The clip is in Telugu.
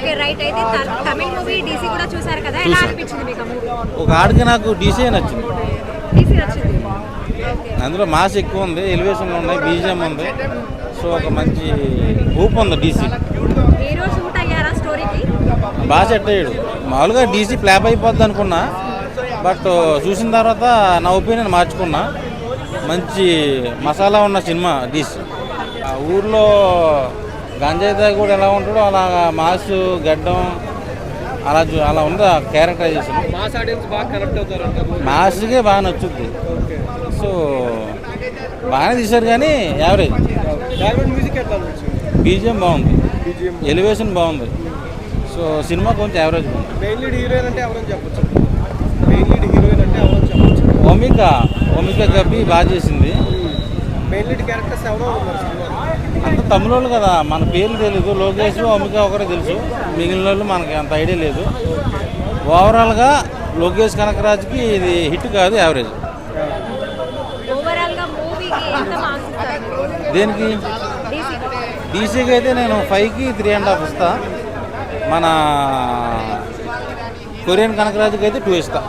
Okay right. అయితే తమిళ్ మూవీ డీసీ కూడా చూసారు కదా, ఎలా అనిపించింది మీకు మూవీ? ఒక ఆడికి నాకు డీసీ నచ్చింది. డీసీ నచ్చింది. అందులో మాస్ ఎక్కువ ఉంది, ఎలివేషన్లు ఉన్నాయి, బీజిఎం ఉంది. సో ఒక మంచి ఊపు ఉంది డీసీ. హీరో షూట్ అయ్యారా స్టోరీకి? బాగా సెట్ అయ్యాడు. మామూలుగా డీసీ ఫ్లాప్ అయిపోద్ది అనుకున్నా, బట్ చూసిన తర్వాత నా ఒపీనియన్ మార్చుకున్నా. మంచి మసాలా ఉన్న సినిమా డీసీ. ఆ ఊర్లో గంజాయి తాగి కూడా ఎలా ఉంటాడో అలా మాస్ గడ్డం అలా ఉంది ఆ క్యారెక్టరైజేషన్. మాస్కే బాగా నచ్చుద్ది. సో బాగానే తీశారు కానీ యావరేజ్. బీజిఎం బాగుంది, ఎలివేషన్ బాగుంది. సో సినిమా కొంచెం యావరేజ్ ఉంది. ఓమిక గబ్బి బాగా చేసింది. అంత తమిళ వాళ్ళు కదా, మన పేర్లు తెలీదు. లోకేష్ ఓమిక ఒకరే తెలుసు, మిగిలిన వాళ్ళు మనకి అంత ఐడియా లేదు. ఓవరాల్గా లోకేష్ కనకరాజ్కి ఇది హిట్ కాదు, యావరేజ్. దేనికి? డీసీకి అయితే నేను 5కి 3.5 ఇస్తా. మన కొరియన్ కనకరాజుకి అయితే 2 ఇస్తా.